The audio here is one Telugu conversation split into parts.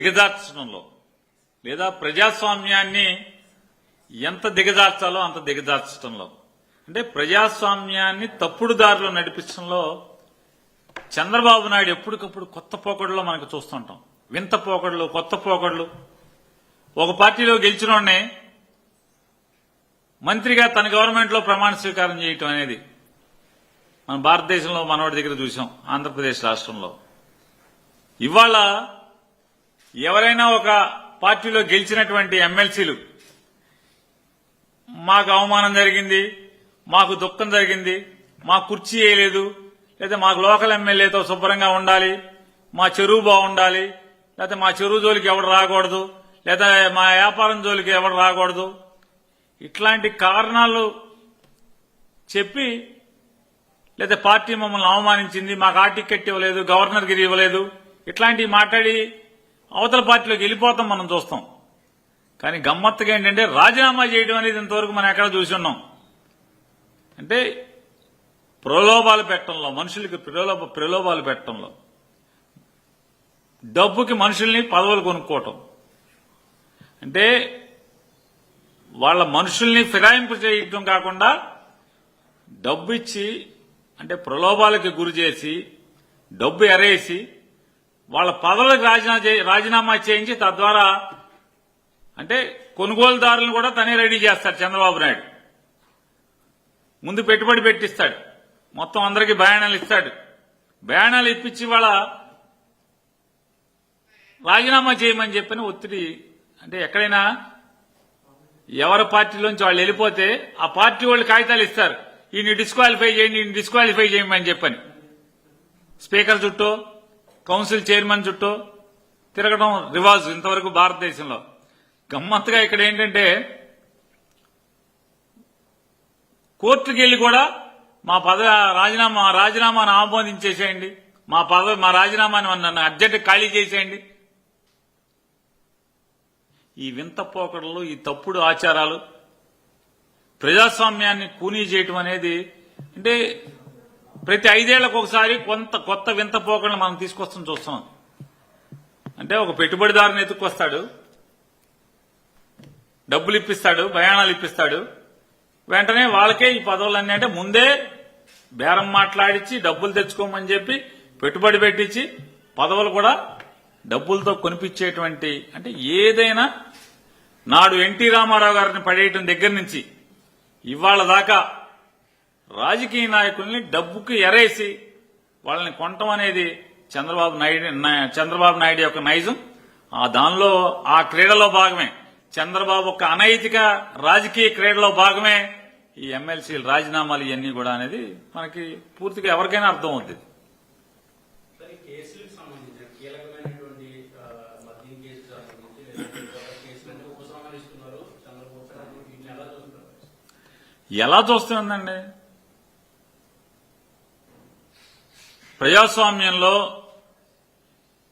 దిగజార్చడంలో లేదా ప్రజాస్వామ్యాన్ని ఎంత దిగజార్చాలో అంత దిగజార్చడంలో అంటే ప్రజాస్వామ్యాన్ని తప్పుడు దారిలో నడిపించడంలో చంద్రబాబు నాయుడు ఎప్పటికప్పుడు కొత్త పోకడలో మనకు చూస్తుంటాం. వింత పోకడలు, కొత్త పోకడలు. ఒక పార్టీలో గెలిచినోడ్నే మంత్రిగా తన గవర్నమెంట్ లో ప్రమాణ స్వీకారం చేయటం అనేది మన భారతదేశంలో మనవాడి దగ్గర చూసాం. ఆంధ్రప్రదేశ్ రాష్ట్రంలో ఇవాళ ఎవరైనా ఒక పార్టీలో గెలిచినటువంటి ఎమ్మెల్సీలు మాకు అవమానం జరిగింది, మాకు దుఃఖం జరిగింది, మా కుర్చీ వేయలేదు, లేదా మాకు లోకల్ ఎమ్మెల్యేతో శుభ్రంగా ఉండాలి, మా చెరువు బాగుండాలి, లేదా మా చెరువు జోలికి ఎవడు రాకూడదు, లేదా మా వ్యాపారం జోలికి ఎవడు రాకూడదు, ఇట్లాంటి కారణాలు చెప్పి లేదా పార్టీ మమ్మల్ని అవమానించింది, మాకు ఆ టికెట్ ఇవ్వలేదు, గవర్నర్ గిరి ఇవ్వలేదు, ఇట్లాంటివి మాట్లాడి అవతల పార్టీలోకి వెళ్ళిపోతాం మనం చూస్తాం. కానీ గమ్మత్తుగా ఏంటంటే రాజీనామా చేయడం అనేది ఇంతవరకు మనం ఎక్కడ చూసి ఉన్నాం. అంటే ప్రలోభాలు పెట్టడంలో, మనుషులకి ప్రలోభాలు పెట్టడంలో, డబ్బుకి మనుషుల్ని పదవులు కొనుక్కోవటం, అంటే వాళ్ళ మనుషుల్ని ఫిరాయింపు చేయటం కాకుండా డబ్బు ఇచ్చి అంటే ప్రలోభాలకి గురి చేసి డబ్బు ఎరేసి వాళ్ళ పదవులకు రాజీనామా చేయించి తద్వారా అంటే కొనుగోలుదారులను కూడా తనే రెడీ చేస్తాడు చంద్రబాబు నాయుడు. ముందు పెట్టుబడి పెట్టిస్తాడు, మొత్తం అందరికీ బయానాలు ఇస్తాడు, బయానాలు ఇప్పించి వాళ్ళ రాజీనామా చేయమని చెప్పని ఒత్తిడి. అంటే ఎక్కడైనా ఎవరి పార్టీలోంచి వాళ్ళు వెళ్ళిపోతే ఆ పార్టీ వాళ్ళు కాగితాలు ఇస్తారు, ఈయన్ని డిస్క్వాలిఫై చేయండి, ఈయన్ని డిస్క్వాలిఫై చేయమని చెప్పని స్పీకర్ చుట్టూ కౌన్సిల్ చైర్మన్ చుట్టూ తిరగడం రివాజు ఇంతవరకు భారతదేశంలో. గమ్మత్తుగా ఇక్కడ ఏంటంటే కోర్టుకు వెళ్లి కూడా మా రాజీనామాను ఆమోదించేసేయండి, మా రాజీనామాని నన్ను అర్జెంట్ ఖాళీ చేసేయండి. ఈ వింత పోకడలు, ఈ తప్పుడు ఆచారాలు, ప్రజాస్వామ్యాన్ని కూనీ చేయటం అనేది అంటే ప్రతి 5 ఏళ్లకు ఒకసారి కొత్త వింత పోకడలు మనం తీసుకొస్తాం చూస్తున్నాం. అంటే ఒక పెట్టుబడిదారుని ఎత్తుకొస్తాడు, డబ్బులు ఇప్పిస్తాడు, బయానాలు ఇప్పిస్తాడు, వెంటనే వాళ్ళకే ఈ పదవులన్నీ అంటే ముందే బేరం మాట్లాడించి డబ్బులు తెచ్చుకోమని చెప్పి పెట్టుబడి పెట్టించి పదవులు కూడా డబ్బులతో కొనిపించేటువంటి అంటే ఏదైనా నాడు ఎన్టీ రామారావు గారిని పడేయటం దగ్గర నుంచి ఇవాళ దాకా రాజకీయ నాయకుల్ని డబ్బుకి ఎరేసి వాళ్ళని కొనటం అనేది చంద్రబాబు నాయుడు యొక్క నైజం. దానిలో ఆ క్రీడలో భాగమే చంద్రబాబు ఒక అనైతిక రాజకీయ క్రీడలో భాగమే ఈ ఎమ్మెల్సీల రాజీనామాలు ఇవన్నీ కూడా అనేది మనకి పూర్తిగా ఎవరికైనా అర్థం అవుతుంది. ఎలా చూస్తుందండి? ప్రజాస్వామ్యంలో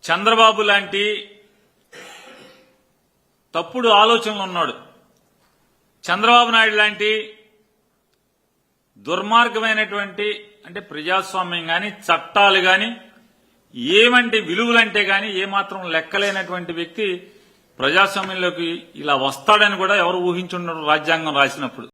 చంద్రబాబు లాంటి తప్పుడు ఆలోచనలు ఉన్నాడు, చంద్రబాబు నాయుడు లాంటి దుర్మార్గమైనటువంటి అంటే ప్రజాస్వామ్యం గాని చట్టాలు గాని ఏమంటే విలువలంటే గాని ఏమాత్రం లెక్కలేనటువంటి వ్యక్తి ప్రజాస్వామ్యంలోకి ఇలా వస్తాడని కూడా ఎవరు ఊహించుండరు రాజ్యాంగం రాసినప్పుడు.